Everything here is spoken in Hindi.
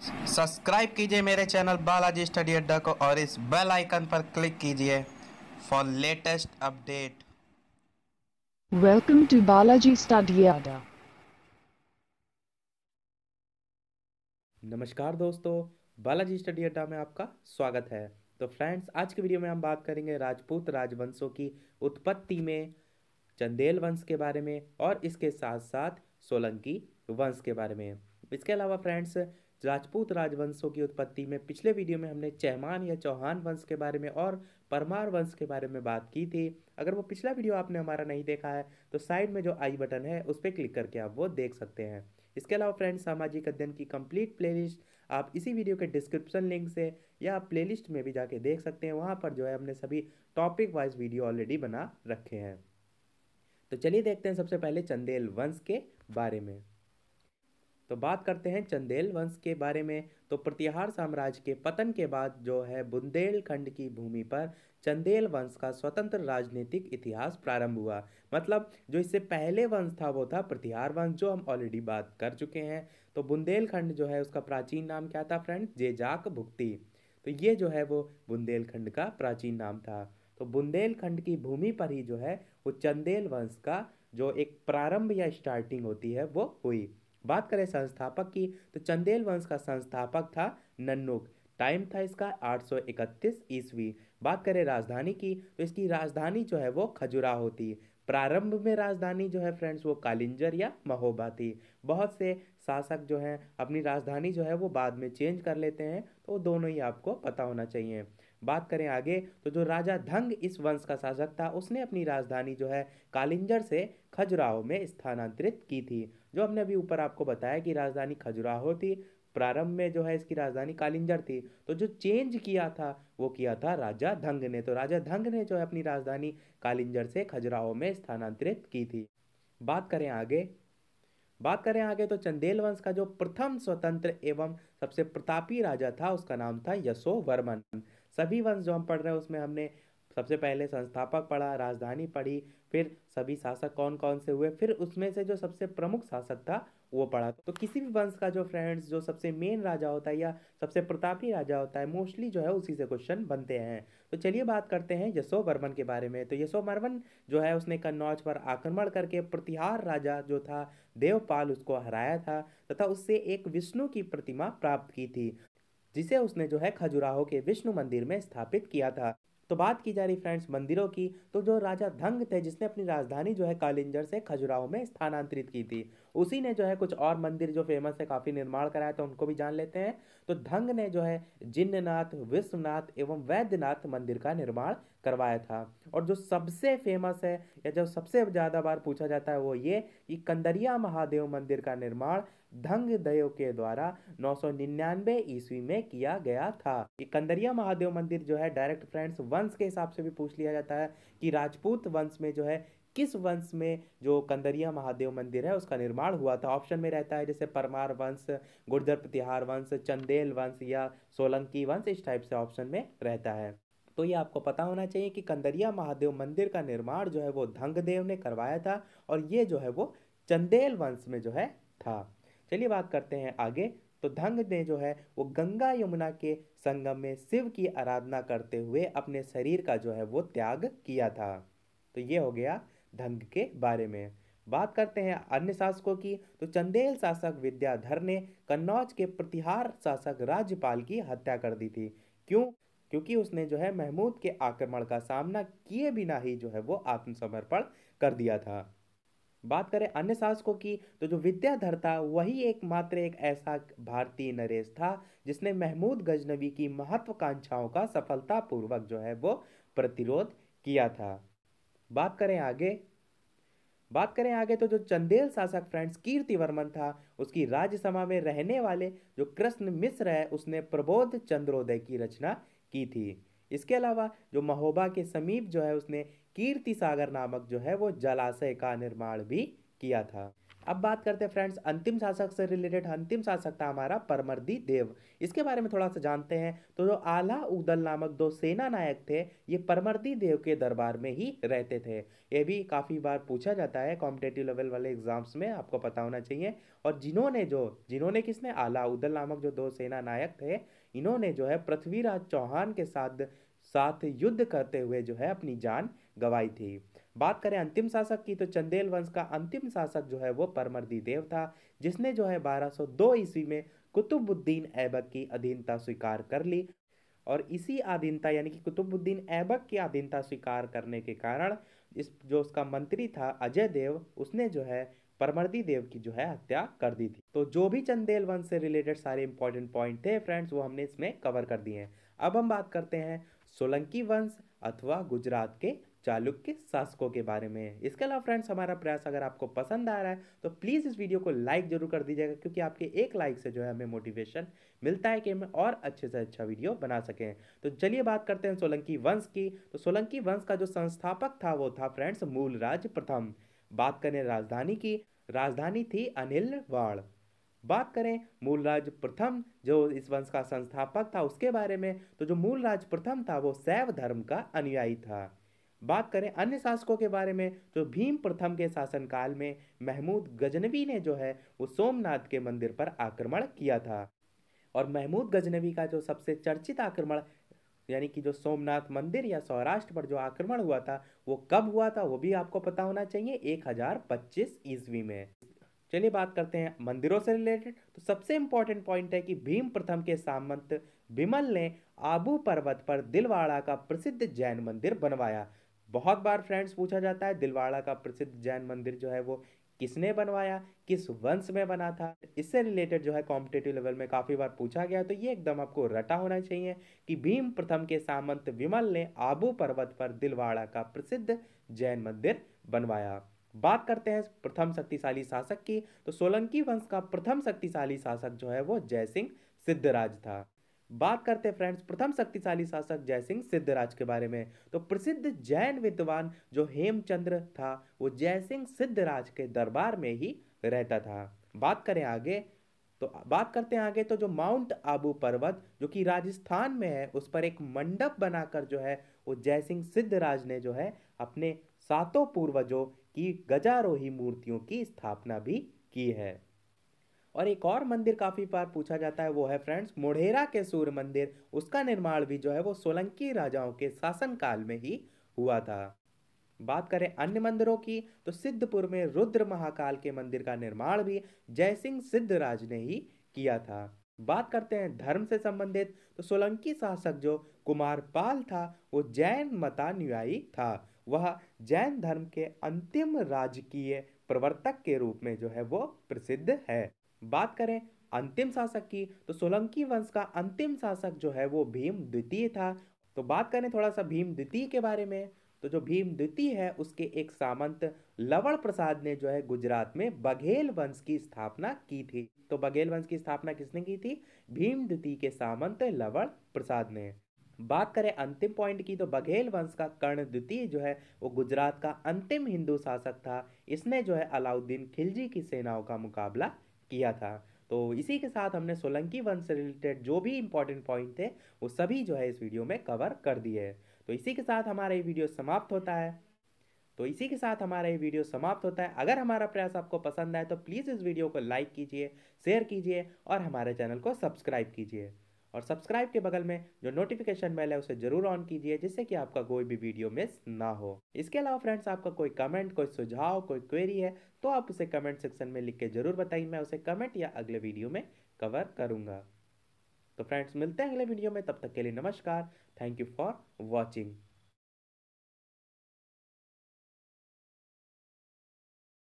सब्सक्राइब कीजिए मेरे चैनल बालाजी स्टडी अड्डा को और इस बेल आइकन पर क्लिक कीजिए for latest update. Welcome to Balaji Study Adda. नमस्कार दोस्तों, बालाजी स्टडी अड्डा में आपका स्वागत है। तो फ्रेंड्स, आज की वीडियो में हम बात करेंगे राजपूत राजवंशों की उत्पत्ति में चंदेल वंश के बारे में और इसके साथ साथ सोलंकी वंश के बारे में। इसके अलावा फ्रेंड्स, राजपूत राजवंशों की उत्पत्ति में पिछले वीडियो में हमने चहमान या चौहान वंश के बारे में और परमार वंश के बारे में बात की थी। अगर वो पिछला वीडियो आपने हमारा नहीं देखा है तो साइड में जो आई बटन है उस पर क्लिक करके आप वो देख सकते हैं। इसके अलावा फ्रेंड्स, सामाजिक अध्ययन की कंप्लीट प्लेलिस्ट आप इसी वीडियो के डिस्क्रिप्शन लिंक से या आप प्लेलिस्ट में भी जाके देख सकते हैं। वहाँ पर जो है हमने सभी टॉपिक वाइज वीडियो ऑलरेडी बना रखे हैं। तो चलिए देखते हैं सबसे पहले चंदेल वंश के बारे में। तो बात करते हैं चंदेल वंश के बारे में। तो प्रतिहार साम्राज्य के पतन के बाद जो है बुंदेलखंड की भूमि पर चंदेल वंश का स्वतंत्र राजनीतिक इतिहास प्रारंभ हुआ। मतलब जो इससे पहले वंश था वो था प्रतिहार वंश, जो हम ऑलरेडी बात कर चुके हैं। तो बुंदेलखंड जो है उसका प्राचीन नाम क्या था फ्रेंड्स? जेजाक भुक्ति। तो ये जो है वो बुंदेलखंड का प्राचीन नाम था। तो बुंदेलखंड की भूमि पर ही जो है वो चंदेल वंश का जो एक प्रारंभ या स्टार्टिंग होती है वो हुई। बात करें संस्थापक की तो चंदेल वंश का संस्थापक था नन्नुक। टाइम था इसका 831 ईस्वी। बात करें राजधानी की तो इसकी राजधानी जो है वो खजुराहो थी। प्रारंभ में राजधानी जो है फ्रेंड्स वो कालिंजर या महोबा थी। बहुत से शासक जो हैं अपनी राजधानी जो है वो बाद में चेंज कर लेते हैं, तो वो दोनों ही आपको पता होना चाहिए। बात करें आगे तो जो राजा धंग इस वंश का शासक था उसने अपनी राजधानी जो है कालिंजर से खजुराहो में स्थानांतरित की थी। जो हमने अभी ऊपर आपको बताया कि राजधानी खजुराहो थी, प्रारंभ में जो है इसकी राजधानी कालिंजर थी। तो जो चेंज किया था वो किया था राजा धंग ने। तो राजा धंग ने जो है अपनी राजधानी कालिंजर से खजुराहो में स्थानांतरित की थी। बात करें आगे तो चंदेल वंश का जो प्रथम स्वतंत्र एवं सबसे प्रतापी राजा था उसका नाम था यशोवर्मन। सभी वंश जो हम पढ़ रहे हैं उसमें हमने सबसे पहले संस्थापक पढ़ा, राजधानी पढ़ी, फिर सभी शासक कौन कौन से हुए, फिर उसमें से जो सबसे प्रमुख शासक था वो पढ़ा। तो किसी भी वंश का जो फ्रेंड्स जो सबसे मेन राजा होता है या सबसे प्रतापी राजा होता है, मोस्टली जो है उसी से क्वेश्चन बनते हैं। तो चलिए बात करते हैं यशोवर्मन के बारे में। तो यशोवर्मन जो है उसने कन्नौज पर आक्रमण करके प्रतिहार राजा जो था देवपाल उसको हराया था तथा उससे एक विष्णु की प्रतिमा प्राप्त की थी, जिसे उसने जो है खजुराहो के विष्णु मंदिर में स्थापित किया था। तो बात की जा रही फ्रेंड्स मंदिरों की, तो जो राजा धंग थे जिसने अपनी राजधानी जो है कालिंजर से खजुराहो में स्थानांतरित की थी, उसी ने जो है कुछ और मंदिर जो फेमस है काफी निर्माण कराया, तो उनको भी जान लेते हैं। तो धंग ने जो है जिन्ननाथ, विश्वनाथ एवं वैद्यनाथ मंदिर का निर्माण करवाया था। और जो सबसे फेमस है या जो सबसे ज्यादा बार पूछा जाता है वो ये कि कंदरिया महादेव मंदिर का निर्माण धंग देव के द्वारा 999 ईस्वी में किया गया था। ये कंदरिया महादेव मंदिर जो है डायरेक्ट फ्रेंड्स वंश के हिसाब से भी पूछ लिया जाता है कि राजपूत वंश में जो है किस वंश में जो कंदरिया महादेव मंदिर है उसका निर्माण हुआ था। ऑप्शन में रहता है जैसे परमार वंश, गुर्जर प्रतिहार वंश, चंदेल वंश या सोलंकी वंश, इस टाइप से ऑप्शन में रहता है। तो ये आपको पता होना चाहिए कि कंदरिया महादेव मंदिर का निर्माण जो है वो धंगदेव ने करवाया था और ये जो है वो चंदेल वंश में जो है था। चलिए बात करते हैं आगे। तो धंग ने जो है वो गंगा यमुना के संगम में शिव की आराधना करते हुए अपने शरीर का जो है वो त्याग किया था। तो ये हो गया धंग के बारे में। बात करते हैं अन्य शासकों की। तो चंदेल शासक विद्याधर ने कन्नौज के प्रतिहार शासक राज्यपाल की हत्या कर दी थी। क्यों? क्योंकि उसने जो है महमूद के आक्रमण का सामना किए बिना ही जो है वो आत्मसमर्पण कर दिया था। बात करें अन्य शासकों की तो जो विद्याधर था वही एकमात्र एक ऐसा भारतीय नरेश था जिसने महमूद गजनवी की महत्वाकांक्षाओं का सफलतापूर्वक जो है वो प्रतिरोध किया था। बात करें आगे तो जो चंदेल शासक फ्रेंड्स कीर्तिवर्मन था, उसकी राज्यसभा में रहने वाले जो कृष्ण मिश्र है उसने प्रबोध चंद्रोदय की रचना की थी। इसके अलावा जो महोबा के समीप जो है उसने कीर्ति सागर नामक जो है वो जलाशय का निर्माण भी किया था। अब बात करते हैं फ्रेंड्स अंतिम शासक से रिलेटेड। अंतिम शासक था हमारा परमर्दी देव। इसके बारे में थोड़ा सा जानते हैं। तो जो आला उदल नामक दो सेना नायक थे, ये परमर्दी देव के दरबार में ही रहते थे। ये भी काफ़ी बार पूछा जाता है कॉम्पिटेटिव लेवल वाले एग्जाम्स में, आपको पता होना चाहिए। और जिन्होंने किसने, आला उदल नामक जो दो सेना नायक थे, इन्होंने जो है पृथ्वीराज चौहान के साथ साथ युद्ध करते हुए जो है अपनी जान गंवाई थी। बात करें अंतिम शासक की, तो चंदेल वंश का अंतिम शासक जो है वो परमर्दी देव था, जिसने जो है 1202 ईस्वी में कुतुबुद्दीन ऐबक की अधीनता स्वीकार कर ली। और इसी अधीनता यानी कि कुतुबुद्दीन ऐबक की अधीनता स्वीकार करने के कारण इस जो उसका मंत्री था अजय देव, उसने जो है परमर्दी देव की जो है हत्या कर दी थी। तो जो भी चंदेल वंश से रिलेटेड सारे इंपॉर्टेंट पॉइंट थे फ्रेंड्स, वो हमने इसमें कवर कर दिए हैं। अब हम बात करते हैं सोलंकी वंश अथवा गुजरात के चालुक्य शासकों के बारे में। इसके अलावा फ्रेंड्स, हमारा प्रयास अगर आपको पसंद आ रहा है तो प्लीज़ इस वीडियो को लाइक जरूर कर दीजिएगा, क्योंकि आपके एक लाइक से जो है हमें मोटिवेशन मिलता है कि हम और अच्छे से अच्छा वीडियो बना सकें। तो चलिए बात करते हैं सोलंकी वंश की। तो सोलंकी वंश का जो संस्थापक था वो था फ्रेंड्स मूलराज प्रथम। बात करें राजधानी की, राजधानी थी अनिलवाड़। बात करें मूलराज प्रथम जो इस वंश का संस्थापक था उसके बारे में, तो जो मूलराज प्रथम था वो शैव धर्म का अनुयायी था। बात करें अन्य शासकों के बारे में, तो भीम प्रथम के शासनकाल में महमूद गजनवी ने जो है वो सोमनाथ के मंदिर पर आक्रमण किया था। और महमूद गजनवी का जो सबसे चर्चित आक्रमण यानी कि जो सोमनाथ मंदिर या सौराष्ट्र पर जो आक्रमण हुआ था, वो कब हुआ था वो भी आपको पता होना चाहिए, 1025 ईस्वी में। चलिए बात करते हैं मंदिरों से रिलेटेड। तो सबसे इंपॉर्टेंट पॉइंट है कि भीम प्रथम के सामंत विमल ने आबू पर्वत पर दिलवाड़ा का प्रसिद्ध जैन मंदिर बनवाया। बहुत बार फ्रेंड्स पूछा जाता है दिलवाड़ा का प्रसिद्ध जैन मंदिर जो है वो किसने बनवाया, किस वंश में बना था। इससे रिलेटेड जो है कॉम्पिटेटिव लेवल में काफ़ी बार पूछा गया, तो ये एकदम आपको रटा होना चाहिए कि भीम प्रथम के सामंत विमल ने आबू पर्वत पर दिलवाड़ा का प्रसिद्ध जैन मंदिर बनवाया। बात करते हैं प्रथम शक्तिशाली शासक की, तो सोलंकी वंश का प्रथम शक्तिशाली शासक जो है वो जयसिंह सिद्धराज था। बात करते हैं फ्रेंड्स प्रथम शक्तिशाली शासक जयसिंह सिद्धराज के बारे में, तो प्रसिद्ध जैन विद्वान जो हेमचंद्र था वो जयसिंह सिद्धराज के दरबार में ही रहता था। बात करें आगे, तो बात करते हैं आगे, तो जो माउंट आबू पर्वत जो कि राजस्थान में है, उस पर एक मंडप बनाकर जो है वो जयसिंह सिद्धराज ने जो है अपने सातों पूर्वजों की गजारोही मूर्तियों की स्थापना भी की है। और एक और मंदिर काफी बार पूछा जाता है, वो है फ्रेंड्स मोढेरा के सूर्य मंदिर। उसका निर्माण भी जो है वो सोलंकी राजाओं के शासनकाल में ही हुआ था। बात करें अन्य मंदिरों की, तो सिद्धपुर में रुद्र महाकाल के मंदिर का निर्माण भी जयसिंह सिद्धराज ने ही किया था। बात करते हैं धर्म से संबंधित, तो सोलंकी शासक जो कुमारपाल था वो जैन मतानुयायी था। वह जैन धर्म के अंतिम राजकीय प्रवर्तक के रूप में जो है वो प्रसिद्ध है। बात करें अंतिम शासक की, तो सोलंकी वंश का अंतिम शासक जो है वो भीम द्वितीय था। तो बात करें थोड़ा सा भीम द्वितीय के बारे में, तो जो भीम द्वितीय है उसके एक सामंत लवण प्रसाद ने जो है गुजरात में बघेल वंश की स्थापना की थी। तो बघेल वंश की स्थापना किसने की थी? भीम द्वितीय के सामंत लवण प्रसाद ने। बात करें अंतिम पॉइंट की, तो बघेल वंश का कर्ण द्वितीय जो है वो गुजरात का अंतिम हिंदू शासक था। इसने जो है अलाउद्दीन खिलजी की सेनाओं का मुकाबला किया था। तो इसी के साथ हमने सोलंकी वंश से रिलेटेड जो भी इंपॉर्टेंट पॉइंट थे वो सभी जो है इस वीडियो में कवर कर दिए हैं। तो इसी के साथ हमारा ये वीडियो समाप्त होता है। अगर हमारा प्रयास आपको पसंद आए तो प्लीज़ इस वीडियो को लाइक कीजिए, शेयर कीजिए और हमारे चैनल को सब्सक्राइब कीजिए। और सब्सक्राइब के बगल में जो नोटिफिकेशन बेल है उसे जरूर ऑन कीजिए, जिससे कि आपका कोई भी वीडियो मिस ना हो। इसके अलावा फ्रेंड्स, आपका कोई कमेंट, कोई सुझाव, कोई क्वेरी है तो आप उसे कमेंट सेक्शन में लिख के जरूर बताइए। मैं उसे कमेंट या अगले वीडियो में कवर करूँगा। तो फ्रेंड्स, मिलते हैं अगले वीडियो में, तब तक के लिए नमस्कार। Thank you for watching.